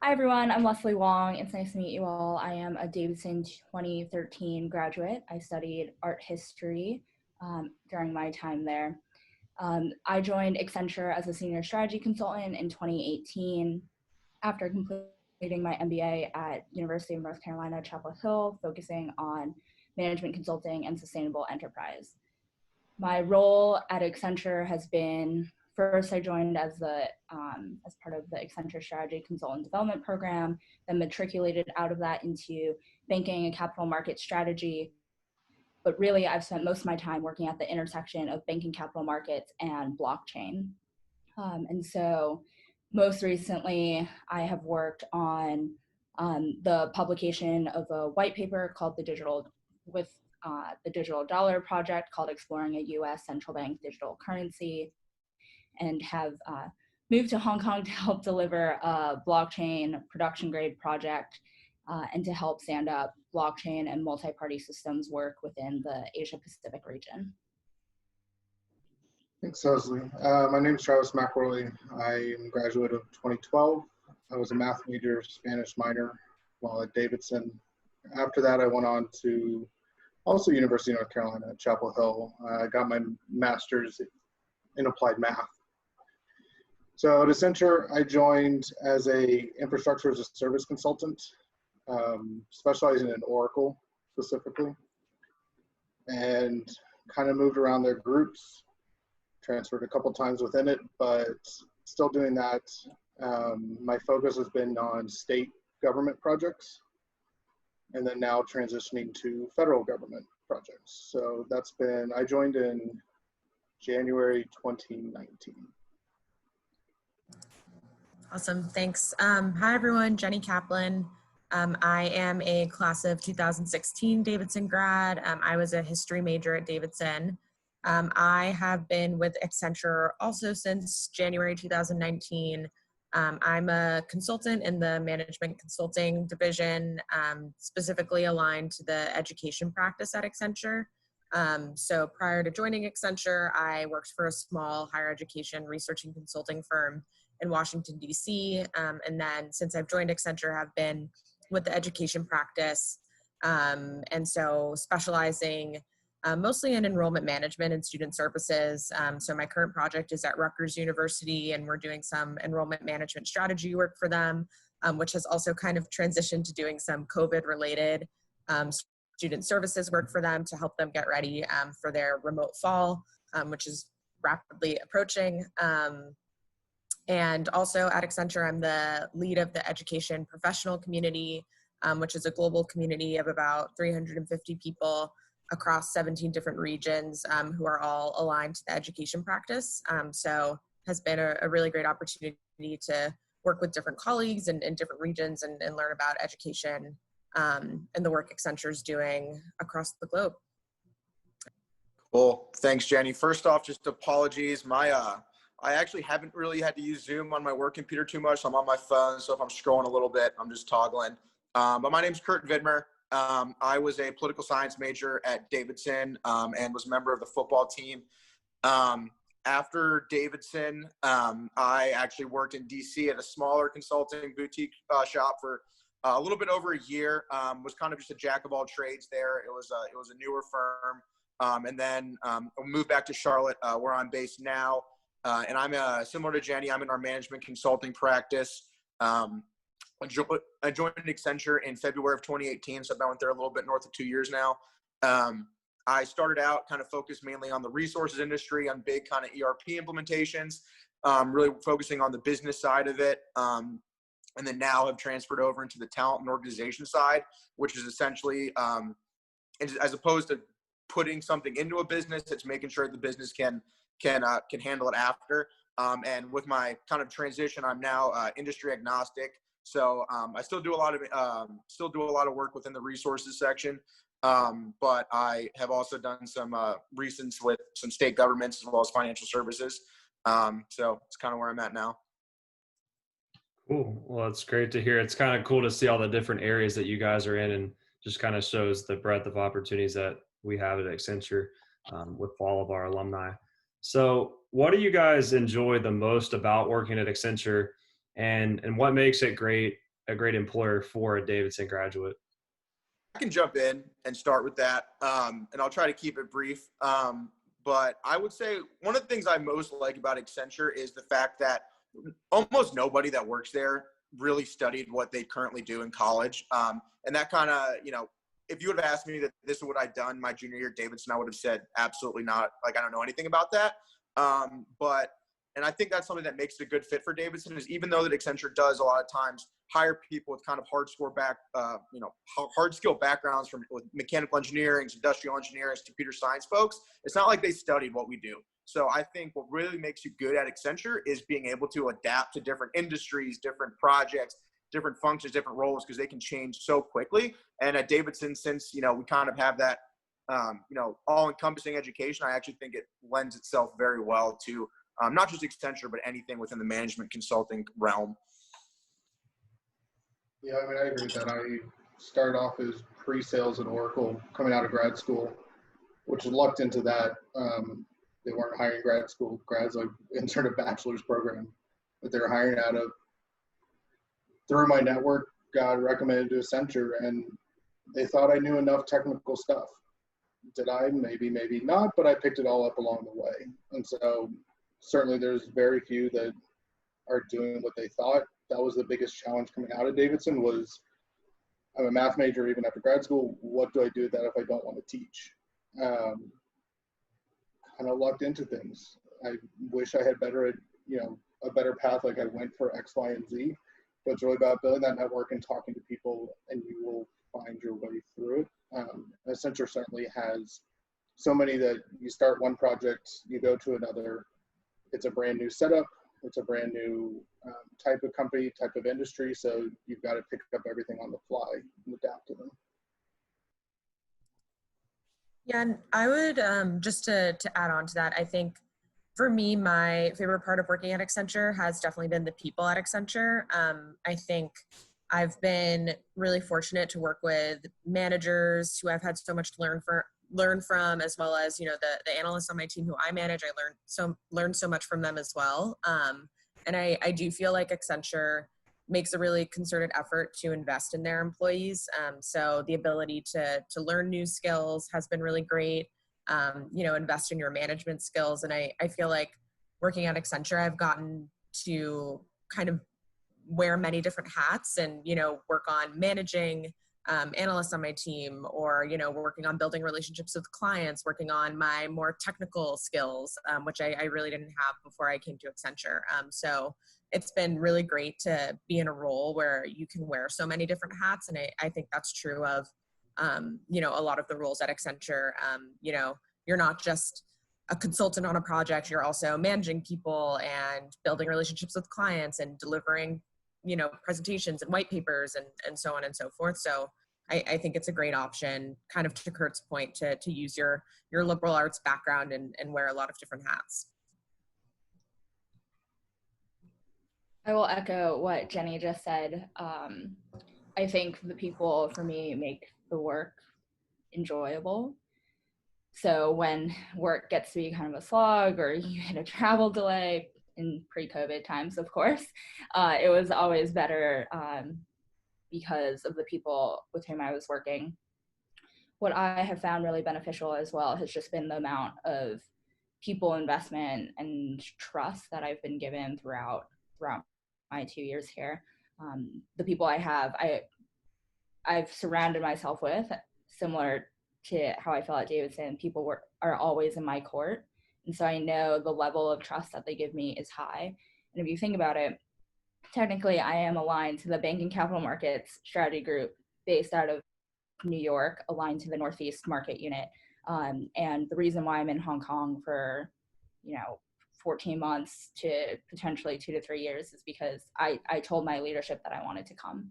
Hi everyone, I'm Leslie Wong. It's nice to meet you all. I am a Davidson 2013 graduate. I studied art history during my time there. I joined Accenture as a senior strategy consultant in 2018 after completing my MBA at University of North Carolina, Chapel Hill, focusing on management consulting and sustainable enterprise. My role at Accenture has been, first I joined as part of the Accenture Strategy Consultant Development Program, then matriculated out of that into banking and capital market strategy. But really, I've spent most of my time working at the intersection of banking, capital markets, and blockchain. And so most recently, I have worked on the publication of a white paper called the Digital Dollar Project, called Exploring a U.S. Central Bank Digital Currency, and have moved to Hong Kong to help deliver a blockchain production grade project and to help stand up blockchain and multi-party systems work within the Asia Pacific region. Thanks, Leslie. My name is Travis McElroy. I am a graduate of 2012. I was a math major, Spanish minor while at Davidson. After that, I went on to also University of North Carolina at Chapel Hill. I got my master's in applied math. So at Accenture, I joined as a infrastructure as a service consultant, specializing in Oracle specifically, and kind of moved around their groups, transferred a couple times within it, but still doing that. My focus has been on state government projects, and then now transitioning to federal government projects. So that's been, I joined in January 2019. Awesome, thanks. Hi everyone, Jennie Kaplan. I am a class of 2016 Davidson grad. I was a history major at Davidson. I have been with Accenture also since January 2019. I'm a consultant in the management consulting division, specifically aligned to the education practice at Accenture. So prior to joining Accenture, I worked for a small higher education research and consulting firm in Washington, D.C. And then since I've joined Accenture, have been with the education practice. And so specializing mostly in enrollment management and student services. So my current project is at Rutgers University, and we're doing some enrollment management strategy work for them, which has also kind of transitioned to doing some COVID-related student services work for them to help them get ready for their remote fall, which is rapidly approaching. And also at Accenture, I'm the lead of the education professional community, which is a global community of about 350 people across 17 different regions who are all aligned to the education practice. So has been a really great opportunity to work with different colleagues in different regions and learn about education and the work Accenture is doing across the globe. Cool. Thanks, Jennie. First off, just apologies. I actually haven't really had to use Zoom on my work computer too much. So I'm on my phone, so if I'm scrolling a little bit, I'm just toggling. But my name's Kurt Vidmer. I was a political science major at Davidson and was a member of the football team. After Davidson, I actually worked in DC at a smaller consulting boutique shop for a little bit over a year. Was kind of just a jack of all trades there. It was a newer firm. And then I moved back to Charlotte where I'm based now. And I'm similar to Jennie, I'm in our management consulting practice. I joined Accenture in February of 2018, so I've been with there a little bit north of 2 years now. I started out kind of focused mainly on the resources industry, on big kind of ERP implementations, really focusing on the business side of it. And then now have transferred over into the talent and organization side, which is essentially, as opposed to putting something into a business, it's making sure the business can handle it after. And with my kind of transition, I'm now industry agnostic. So I still do a lot of work within the resources section, but I have also done some recents with some state governments as well as financial services. So it's kind of where I'm at now. Cool. Well, it's great to hear. It's kind of cool to see all the different areas that you guys are in, and just kind of shows the breadth of opportunities that we have at Accenture with all of our alumni. So what do you guys enjoy the most about working at Accenture, and what makes it great a great employer for a Davidson graduate? I can jump in and start with that, and I'll try to keep it brief. But I would say one of the things I most like about Accenture is the fact that almost nobody that works there really studied what they currently do in college. And that kind of, if you would have asked me that this is what I'd done my junior year at Davidson, I would have said absolutely not. Like, I don't know anything about that. And I think that's something that makes it a good fit for Davidson is even though that Accenture does a lot of times hire people with kind of hard skill backgrounds from with mechanical engineering, industrial engineering, computer science folks, it's not like they studied what we do. So I think what really makes you good at Accenture is being able to adapt to different industries, different projects, different functions, different roles, because they can change so quickly. And at Davidson, since, we kind of have that, all-encompassing education, I actually think it lends itself very well to not just Accenture, but anything within the management consulting realm. Yeah, I mean, I agree with that. I started off as pre-sales at Oracle coming out of grad school, which lucked into that. They weren't hiring grad school grads, like insert a bachelor's program that they were hiring out of. Through my network, got recommended to Accenture, and they thought I knew enough technical stuff. Did I? Maybe, maybe not, but I picked it all up along the way. And so certainly there's very few that are doing what they thought. That was the biggest challenge coming out of Davidson was I'm a math major even after grad school. What do I do with that if I don't want to teach? Kind of lucked into things. I wish I had a better path. Like I went for X, Y, and Z, but it's really about building that network and talking to people, and you will find your way through it. Accenture certainly has so many that you start one project, you go to another. It's a brand new setup. It's a brand new type of company, type of industry. So you've got to pick up everything on the fly and adapt to them. Yeah, and I would, just to add on to that, I think for me, my favorite part of working at Accenture has definitely been the people at Accenture. I think I've been really fortunate to work with managers who I've had so much to learn from, as well as, the analysts on my team who I manage. I learned so much from them as well. And I do feel like Accenture makes a really concerted effort to invest in their employees. So the ability to learn new skills has been really great. Invest in your management skills. And I feel like working at Accenture, I've gotten to kind of wear many different hats and, work on managing analysts on my team, or, working on building relationships with clients, working on my more technical skills, which I really didn't have before I came to Accenture. So it's been really great to be in a role where you can wear so many different hats. And I think that's true of, a lot of the roles at Accenture. You're not just a consultant on a project, you're also managing people and building relationships with clients and delivering, presentations and white papers and so on and so forth. So I think it's a great option, kind of to Kurt's point, to use your liberal arts background and wear a lot of different hats. I will echo what Jennie just said. I think the people, for me, make the work enjoyable. So when work gets to be kind of a slog or you hit a travel delay, in pre-COVID times, of course, it was always better because of the people with whom I was working. What I have found really beneficial as well has just been the amount of people investment and trust that I've been given throughout my 2 years here. The people I've surrounded myself with, similar to how I felt at Davidson, people are always in my court. And so I know the level of trust that they give me is high. And if you think about it, technically I am aligned to the banking capital markets strategy group based out of New York, aligned to the Northeast market unit. And the reason why I'm in Hong Kong for, 14 months to potentially 2 to 3 years is because I told my leadership that I wanted to come.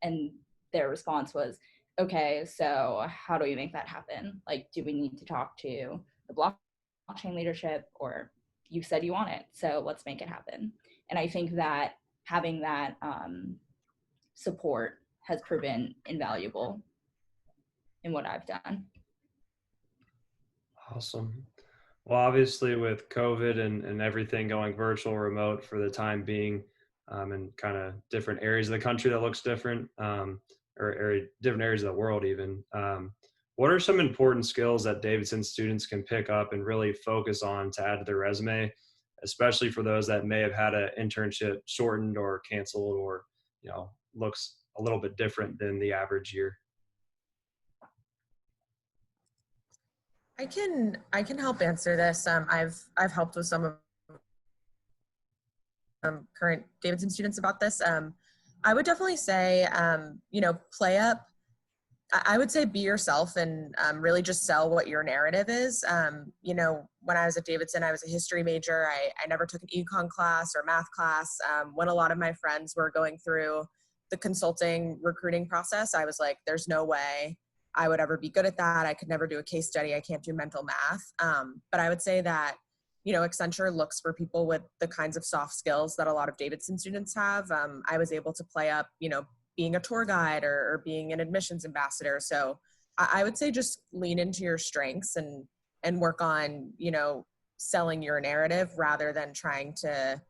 And their response was, okay, so how do we make that happen? Like, do we need to talk to the blockchain leadership, or you said you want it, so let's make it happen. And I think that having that support has proven invaluable in what I've done. Awesome. Well, obviously with COVID and everything going virtual, remote for the time being, and kind of different areas of the country that looks different, or different areas of the world even. What are some important skills that Davidson students can pick up and really focus on to add to their resume, especially for those that may have had an internship shortened or canceled, or, looks a little bit different than the average year? I can help answer this. I've helped with some of current Davidson students about this. I would definitely say, play up. I would say be yourself and really just sell what your narrative is. When I was at Davidson, I was a history major. I never took an econ class or math class. When a lot of my friends were going through the consulting recruiting process, I was like, there's no way I would ever be good at that. I could never do a case study. I can't do mental math. But I would say that, Accenture looks for people with the kinds of soft skills that a lot of Davidson students have. I was able to play up, being a tour guide or being an admissions ambassador. So I would say just lean into your strengths and work on, selling your narrative rather than trying to,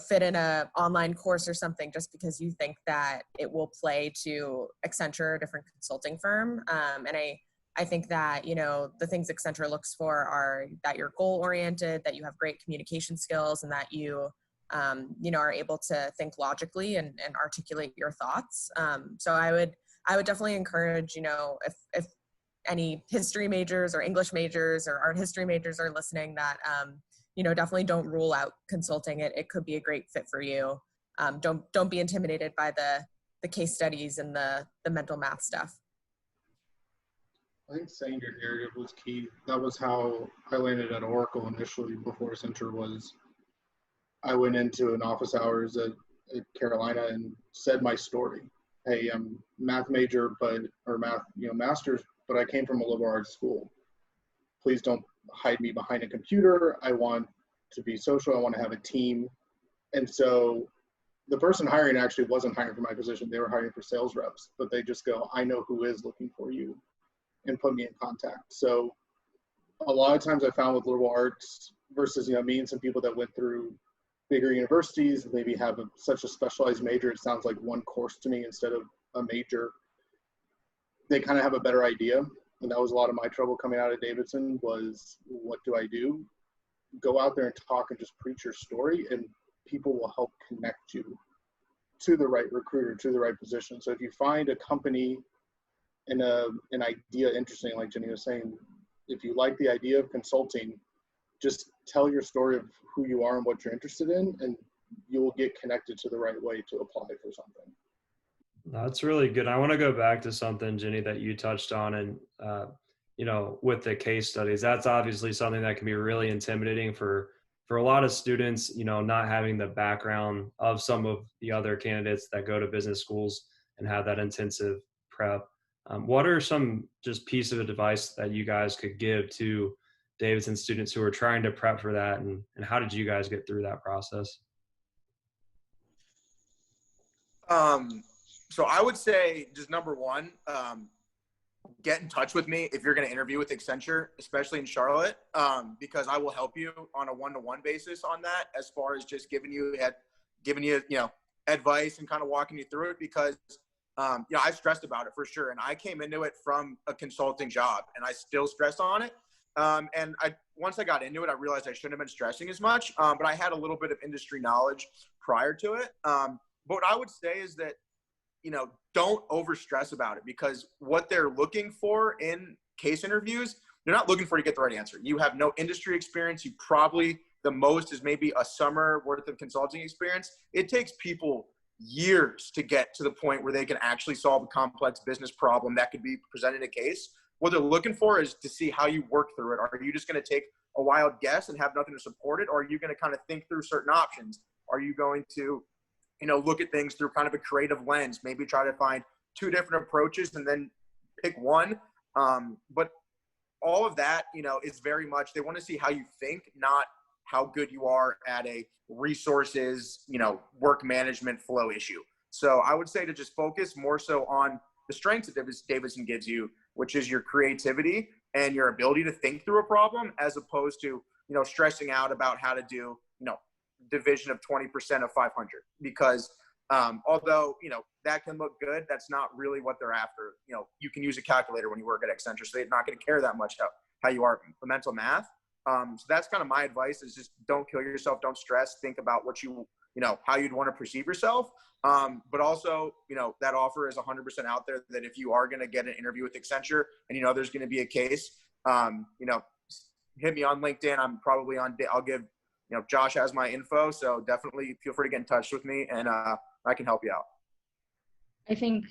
fit in a online course or something just because you think that it will play to Accenture, a different consulting firm. And I think that, the things Accenture looks for are that you're goal oriented, that you have great communication skills, and that you are able to think logically and articulate your thoughts. So I would definitely encourage, if any history majors or English majors or art history majors are listening, that, definitely don't rule out consulting. It could be a great fit for you. Don't be intimidated by the case studies and the mental math stuff. I think saying your narrative was key. That was how I landed at Oracle initially before Accenture. Was I went into an office hours at Carolina and said my story. Hey, I'm math major, master's, but I came from a liberal arts school. Please don't hide me behind a computer. I want to be social. I want to have a team. And so the person hiring actually wasn't hiring for my position. They were hiring for sales reps, but they just go, I know who is looking for you, and put me in contact. So a lot of times I found with liberal arts versus, me and some people that went through bigger universities, maybe have such a specialized major, it sounds like one course to me instead of a major. They kind of have a better idea. And that was a lot of my trouble coming out of Davidson was, what do I do? Go out there and talk and just preach your story, and people will help connect you to the right recruiter, to the right position. So if you find a company and an idea interesting, like Jennie was saying, if you like the idea of consulting, just tell your story of who you are and what you're interested in, and you will get connected to the right way to apply for something. That's really good. I want to go back to something, Jennie, that you touched on, and with the case studies, that's obviously something that can be really intimidating for a lot of students, not having the background of some of the other candidates that go to business schools and have that intensive prep. What are some just piece of advice that you guys could give to Davidson students who are trying to prep for that, and how did you guys get through that process? So I would say just number one, get in touch with me if you're going to interview with Accenture, especially in Charlotte, because I will help you on a one-to-one basis on that, as far as just giving you advice and kind of walking you through it, because I stressed about it for sure. And I came into it from a consulting job, and I still stress on it. And once I got into it, I realized I shouldn't have been stressing as much, but I had a little bit of industry knowledge prior to it. But what I would say is that, don't over stress about it, because what they're looking for in case interviews, they're not looking for you to get the right answer. You have no industry experience. You probably, the most is maybe a summer worth of consulting experience. It takes people years to get to the point where they can actually solve a complex business problem that could be presented in a case. What they're looking for is to see how you work through it. Are you just going to take a wild guess and have nothing to support it? Or are you going to kind of think through certain options? Are you going to, look at things through kind of a creative lens, maybe try to find two different approaches and then pick one? But all of that, is very much, they want to see how you think, not how good you are at a resources, work management flow issue. So I would say to just focus more so on the strengths that Davidson gives you, which is your creativity and your ability to think through a problem, as opposed to, stressing out about how to do, division of 20% of 500, because although, that can look good, that's not really what they're after. You can use a calculator when you work at Accenture, so they're not going to care that much how you are for mental math. So that's kind of my advice, is just don't kill yourself. Don't stress. Think about what how you'd want to perceive yourself. But also, that offer is 100% out there, that if you are going to get an interview with Accenture and, there's going to be a case, hit me on LinkedIn. I'm probably I'll give, Josh has my info. So definitely feel free to get in touch with me, and I can help you out. I think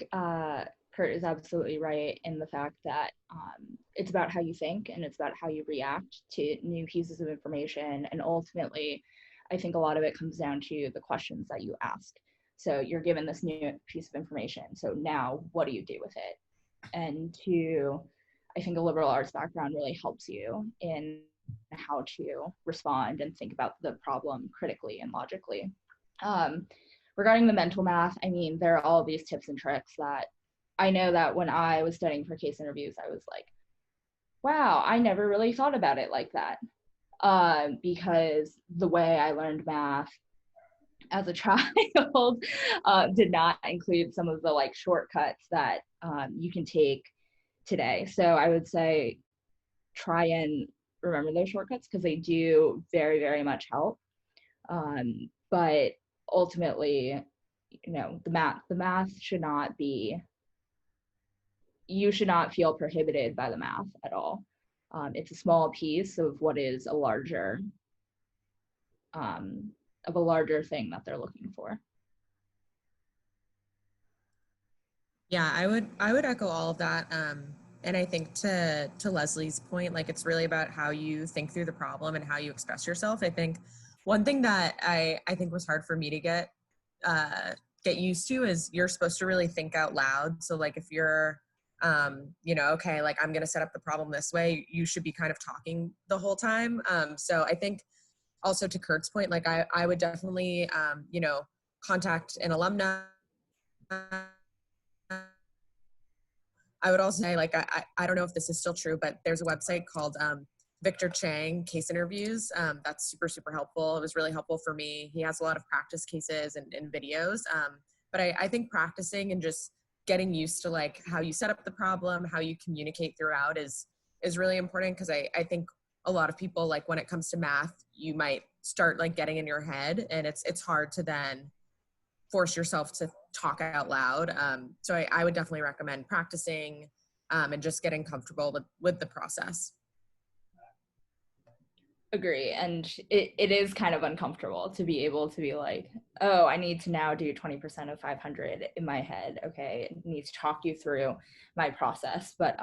Kurt is absolutely right in the fact that it's about how you think, and it's about how you react to new pieces of information. And ultimately, I think a lot of it comes down to the questions that you ask. So you're given this new piece of information. So now what do you do with it? And I think a liberal arts background really helps you in how to respond and think about the problem critically and logically. Regarding the mental math, there are all these tips and tricks that I know that when I was studying for case interviews, I was like, wow, I never really thought about it like that. Because the way I learned math as a child did not include some of the shortcuts that you can take today. So I would say try and remember those shortcuts, because they do very, very much help. But ultimately, the math should not be, you should not feel prohibited by the math at all. It's a small piece of what is a larger thing that they're looking for. Yeah, I would echo all of that. And I think to Leslie's point, it's really about how you think through the problem and how you express yourself. I think one thing that I think was hard for me to get used to is you're supposed to really think out loud. So if you're okay, I'm going to set up the problem this way, you should be kind of talking the whole time. So I think also to Kurt's point, I would definitely, contact an alumni. I would also say, I don't know if this is still true, but there's a website called Victor Chang Case Interviews. That's super, super helpful. It was really helpful for me. He has a lot of practice cases and videos. But I think practicing and just getting used to how you set up the problem, how you communicate throughout is really important, because I think a lot of people, when it comes to math, you might start getting in your head, and it's hard to then force yourself to talk out loud. So I would definitely recommend practicing and just getting comfortable with the process. Agree. And it is kind of uncomfortable to be able to be like, oh, I need to now do 20% of 500 in my head. Okay, I need to talk you through my process. But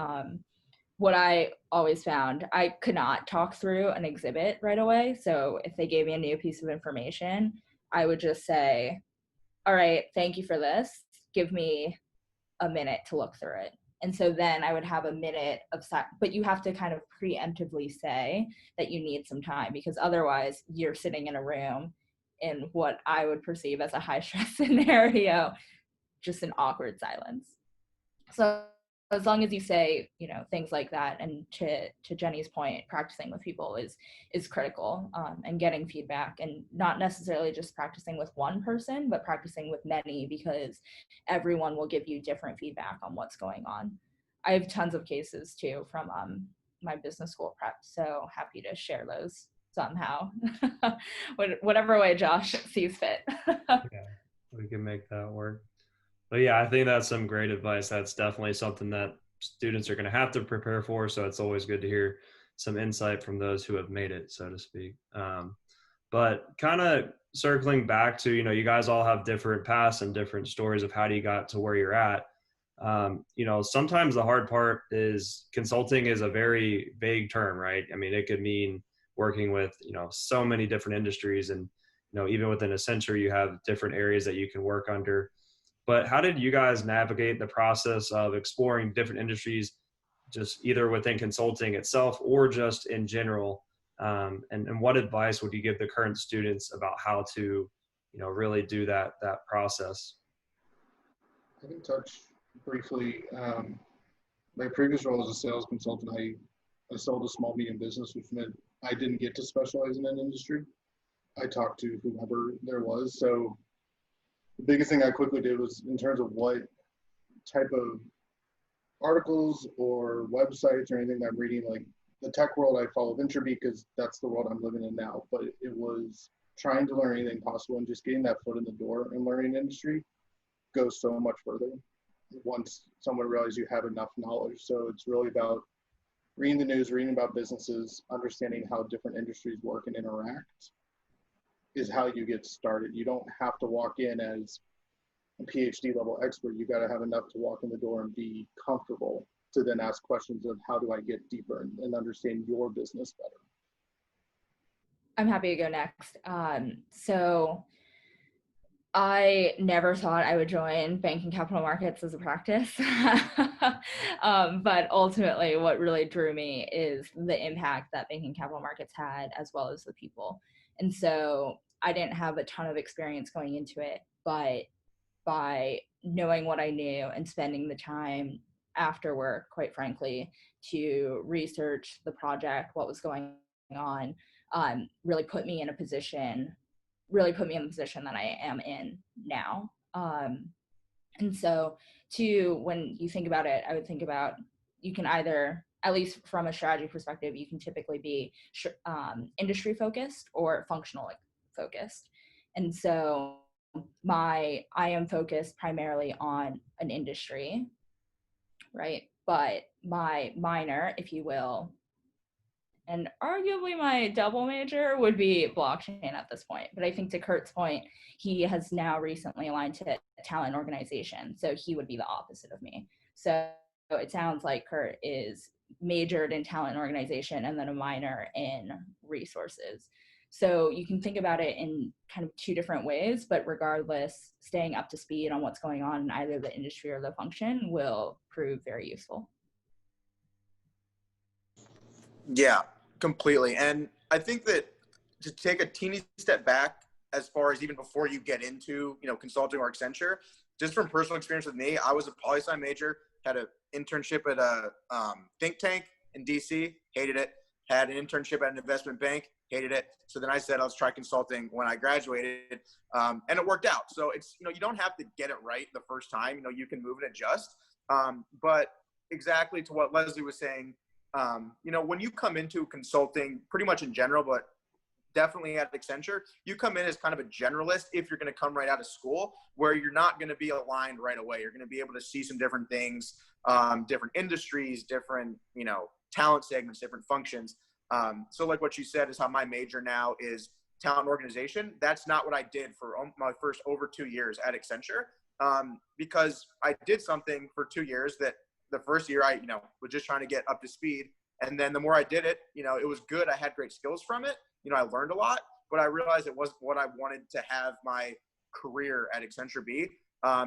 what I always found, I could not talk through an exhibit right away. So if they gave me a new piece of information, I would just say, all right, thank you for this. Give me a minute to look through it. And so then I would have a minute of but you have to kind of preemptively say that you need some time, because otherwise you're sitting in a room in what I would perceive as a high stress scenario, just an awkward silence. So as long as you say, things like that, and to Jennie's point, practicing with people is critical, and getting feedback, and not necessarily just practicing with one person, but practicing with many, because everyone will give you different feedback on what's going on. I have tons of cases too from my business school prep, so happy to share those somehow, whatever way Josh sees fit. Yeah, we can make that work. But yeah, I think that's some great advice. That's definitely something that students are going to have to prepare for. So it's always good to hear some insight from those who have made it, so to speak. But kind of circling back to, you guys all have different paths and different stories of how you got to where you're at. Sometimes the hard part is consulting is a very vague term, right? It could mean working with, so many different industries, and, even within Accenture, you have different areas that you can work under. But how did you guys navigate the process of exploring different industries, just either within consulting itself or just in general? And what advice would you give the current students about how to, really do that process? I can touch briefly. My previous role as a sales consultant, I sold a small medium business, which meant I didn't get to specialize in an industry. I talked to whoever there was. So the biggest thing I quickly did was, in terms of what type of articles or websites or anything that I'm reading, like the tech world, I follow Venture because that's the world I'm living in now. But it was trying to learn anything possible, and just getting that foot in the door and learning industry goes so much further once someone realizes you have enough knowledge. So it's really about reading the news, reading about businesses, understanding how different industries work and interact is how you get started. You don't have to walk in as a PhD level expert. You got to have enough to walk in the door and be comfortable to then ask questions of how do I get deeper and understand your business better. I'm happy to go next. So I never thought I would join banking capital markets as a practice. But ultimately what really drew me is the impact that banking capital markets had, as well as the people. And so I didn't have a ton of experience going into it, but by knowing what I knew and spending the time after work, quite frankly, to research the project, what was going on, really put me in the position that I am in now. And so when you think about it, I would think about, you can either, at least from a strategy perspective, you can typically be industry focused or functional focused. And so I am focused primarily on an industry, right? But my minor, if you will, and arguably my double major would be blockchain at this point. But I think to Kurt's point, he has now recently aligned to talent organization. So he would be the opposite of me. So it sounds like Kurt is majored in talent organization and then a minor in resources. So you can think about it in kind of two different ways, but regardless, staying up to speed on what's going on in either the industry or the function will prove very useful. Yeah, completely. And I think that to take a teeny step back, as far as even before you get into, consulting or Accenture, just from personal experience with me, I was a poli-sci major, had an internship at a think tank in DC, hated it, had an internship at an investment bank, hated it. So then I said, let's try consulting when I graduated, and it worked out. So it's, you don't have to get it right the first time, you can move and adjust. But exactly to what Leslie was saying, when you come into consulting, pretty much in general, but definitely at Accenture, you come in as kind of a generalist if you're going to come right out of school, where you're not going to be aligned right away. You're going to be able to see some different things, different industries, different, talent segments, different functions. So like what you said is how my major now is talent organization. That's not what I did for my first over 2 years at Accenture, because I did something for 2 years that the first year I, was just trying to get up to speed. And then the more I did it, it was good. I had great skills from it. I learned a lot, but I realized it wasn't what I wanted to have my career at Accenture be.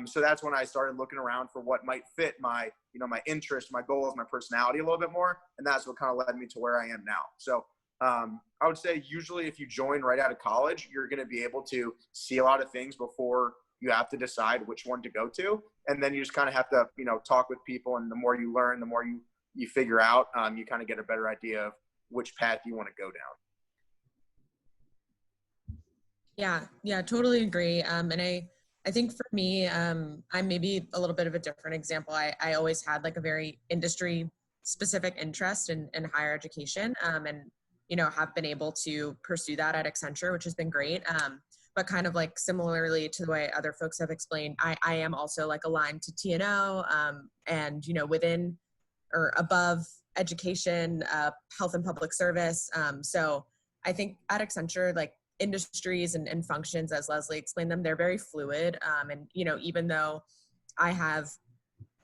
So that's when I started looking around for what might fit my, my interests, my goals, my personality a little bit more. And that's what kind of led me to where I am now. So I would say usually if you join right out of college, you're going to be able to see a lot of things before you have to decide which one to go to. And then you just kind of have to, talk with people. And the more you learn, the more you figure out, you kind of get a better idea of which path you want to go down. Yeah, totally agree. And I think for me, I'm maybe a little bit of a different example. I always had like a very industry specific interest in higher education, and, have been able to pursue that at Accenture, which has been great. But kind of like similarly to the way other folks have explained, I am also like aligned to T&O, and, within or above education, health and public service. So I think at Accenture, like, industries and functions, as Leslie explained them, they're very fluid. And, even though I have,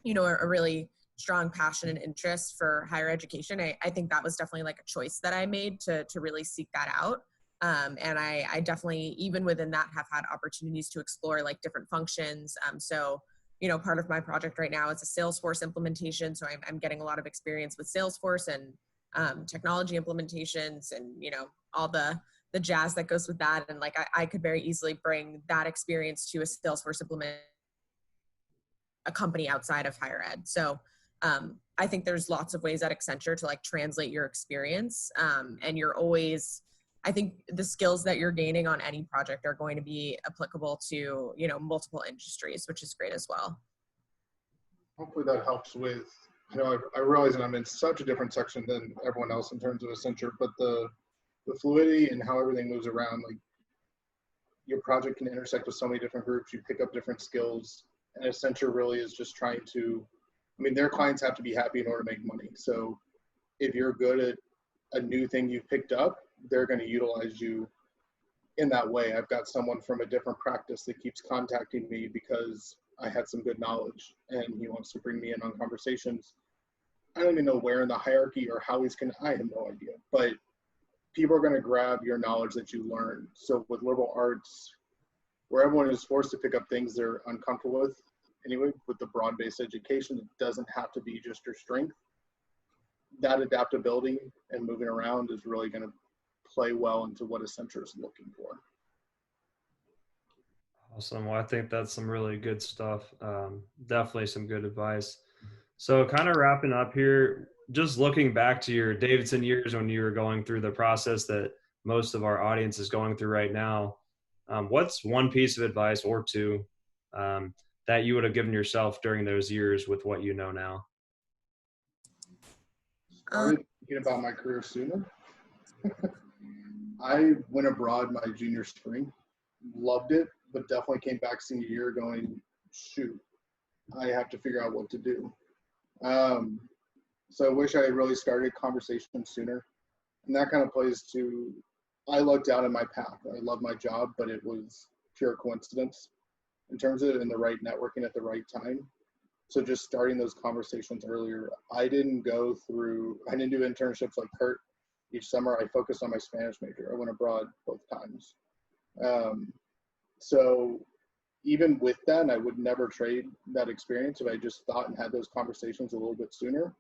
a really strong passion and interest for higher education, I think that was definitely like a choice that I made to really seek that out. And I definitely, even within that, have had opportunities to explore like different functions. So, part of my project right now is a Salesforce implementation. So I'm getting a lot of experience with Salesforce and technology implementations and, all the jazz that goes with that. And like, I could very easily bring that experience to a Salesforce implement, a company outside of higher ed. So I think there's lots of ways at Accenture to like translate your experience. And you're always I think the skills that you're gaining on any project are going to be applicable to, you know, multiple industries, which is great as well. Hopefully that helps with, you know, I realize that I'm in such a different section than everyone else in terms of Accenture, but the fluidity and how everything moves around, like your project can intersect with so many different groups, you pick up different skills, and Accenture really is just trying to, I mean, their clients have to be happy in order to make money. So if you're good at a new thing you've picked up, they're going to utilize you in that way. I've got someone from a different practice that keeps contacting me because I had some good knowledge and he wants to bring me in on conversations. I don't even know where in the hierarchy or how he's going to, I have no idea, but people are going to grab your knowledge that you learn. So with liberal arts, where everyone is forced to pick up things they're uncomfortable with, anyway, with the broad-based education, it doesn't have to be just your strength. That adaptability and moving around is really going to play well into what Accenture is looking for. Awesome. Well, I think that's some really good stuff. Definitely some good advice. So kind of wrapping up here, just looking back to your Davidson years when you were going through the process that most of our audience is going through right now, what's one piece of advice or two that you would have given yourself during those years with what you know now? Started thinking about my career sooner. I went abroad my junior spring, loved it, but definitely came back senior year going, shoot, I have to figure out what to do. So I wish I had really started conversation sooner. And that kind of plays to, I lucked out in my path. I love my job, but it was pure coincidence in terms of it and the right networking at the right time. So just starting those conversations earlier. I didn't do internships like Kurt. Each summer I focused on my Spanish major. I went abroad both times. So even with that, and I would never trade that experience if I just thought and had those conversations a little bit sooner.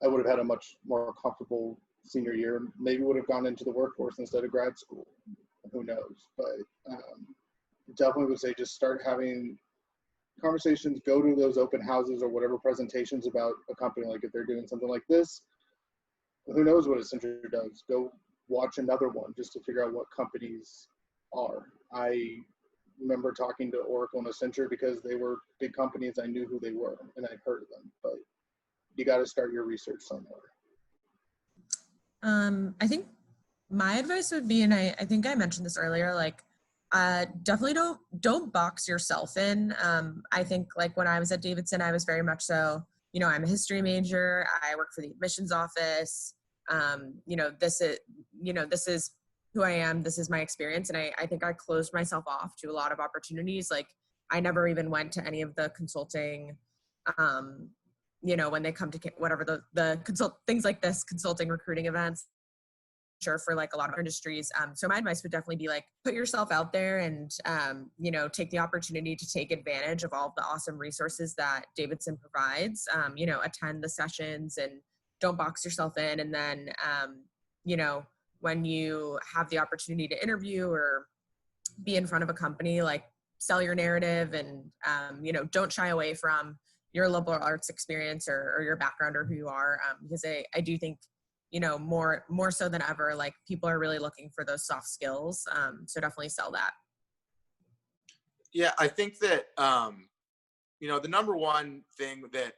I would have had a much more comfortable senior year. Maybe would have gone into the workforce instead of grad school. Who knows? But definitely would say just start having conversations, go to those open houses or whatever presentations about a company. Like if they're doing something like this, who knows what Accenture does? Go watch another one just to figure out what companies are. I remember talking to Oracle and Accenture because they were big companies. I knew who they were and I'd heard of them, but you got to start your research somewhere. I think my advice would be, and I think I mentioned this earlier, like definitely don't box yourself in. I think like when I was at Davidson, I was very much so, you know, I'm a history major. I work for the admissions office. This is who I am. This is my experience. And I think I closed myself off to a lot of opportunities. Like I never even went to any of the consulting, when they come to whatever the things like this, consulting, recruiting events, sure, for like a lot of industries. So my advice would definitely be like, put yourself out there and, take the opportunity to take advantage of all of the awesome resources that Davidson provides, attend the sessions and don't box yourself in. And then, when you have the opportunity to interview or be in front of a company, like sell your narrative and, don't shy away from your liberal arts experience or your background or who you are. Because I do think, more so than ever, like people are really looking for those soft skills. So definitely sell that. Yeah, I think that, the number one thing that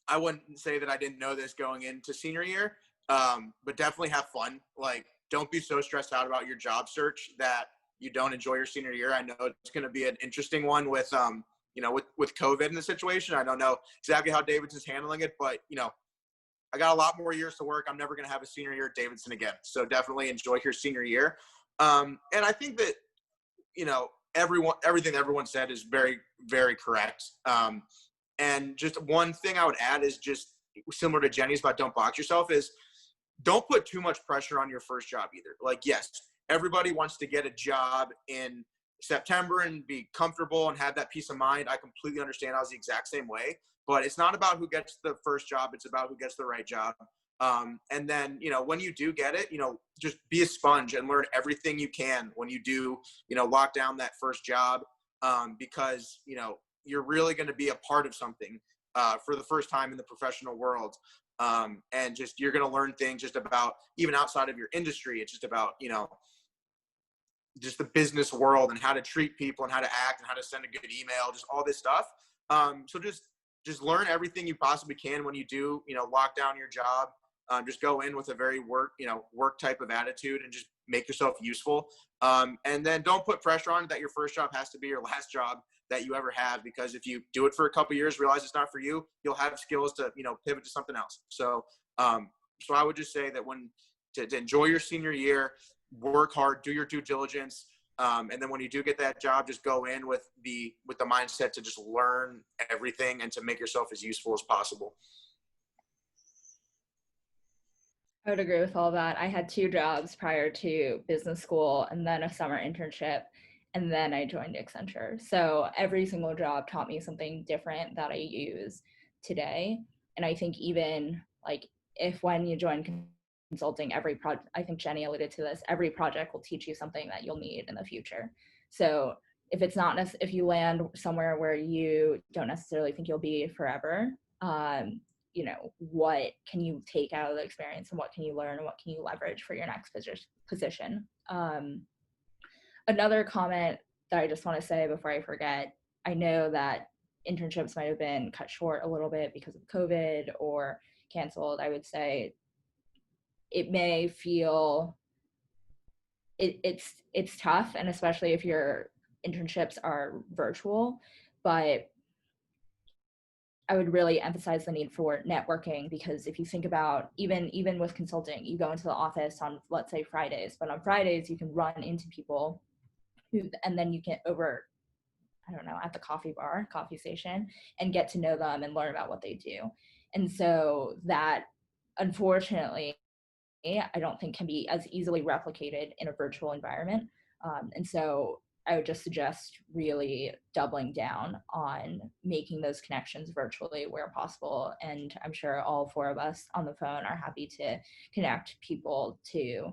I wouldn't say that I didn't know this going into senior year, but definitely have fun. Like, don't be so stressed out about your job search that you don't enjoy your senior year. I know it's going to be an interesting one with, with COVID in the situation. I don't know exactly how Davidson's handling it, but, I got a lot more years to work. I'm never going to have a senior year at Davidson again. So definitely enjoy your senior year. And I think that, everything everyone said is very, very correct. And just one thing I would add is just similar to Jennie's about don't box yourself is don't put too much pressure on your first job either. Like, yes, everybody wants to get a job in September and be comfortable and have that peace of mind. I completely understand. I was the exact same way, but it's not about who gets the first job. It's about who gets the right job. And then, when you do get it, just be a sponge and learn everything you can when you do, lock down that first job, because, you're really going to be a part of something for the first time in the professional world. And just, you're going to learn things just about, even outside of your industry. It's just about, just the business world and how to treat people and how to act and how to send a good email, just all this stuff. So just learn everything you possibly can when you do, lock down your job. Just go in with a very work type of attitude and just make yourself useful. And then don't put pressure on that your first job has to be your last job that you ever have, because if you do it for a couple of years, realize it's not for you, you'll have skills to, pivot to something else. So, so I would just say that to enjoy your senior year, work hard, do your due diligence. And then when you do get that job, just go in with the mindset to just learn everything and to make yourself as useful as possible. I would agree with all that. I had 2 jobs prior to business school and then a summer internship, and then I joined Accenture. So every single job taught me something different that I use today. And I think even like when you join consulting, I think Jennie alluded to this, every project will teach you something that you'll need in the future. So if you land somewhere where you don't necessarily think you'll be forever, what can you take out of the experience and what can you learn and what can you leverage for your next position? Another comment that I just want to say before I forget, I know that internships might have been cut short a little bit because of COVID or canceled. I would say it may feel it's tough, and especially if your internships are virtual, but I would really emphasize the need for networking, because if you think about even with consulting, you go into the office on, let's say, Fridays, but on Fridays you can run into people and then you can at the coffee station, and get to know them and learn about what they do. And so that, unfortunately, I don't think can be as easily replicated in a virtual environment. And so I would just suggest really doubling down on making those connections virtually where possible. And I'm sure all 4 of us on the phone are happy to connect people to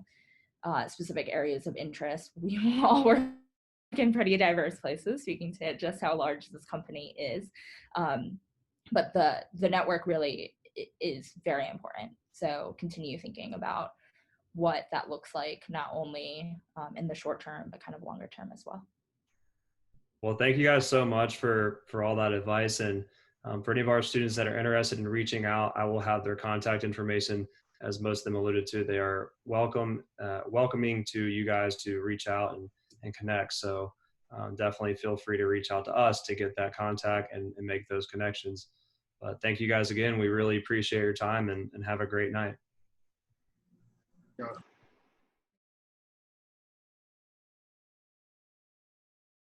specific areas of interest. We all work in pretty diverse places, speaking to just how large this company is. But the network really is very important. So continue thinking about what that looks like, not only in the short term, but kind of longer term as well. Well, thank you guys so much for all that advice. And for any of our students that are interested in reaching out, I will have their contact information. As most of them alluded to, they are welcoming to you guys to reach out and connect. So definitely feel free to reach out to us to get that contact and make those connections. But thank you guys again. We really appreciate your time, and have a great night. Yeah.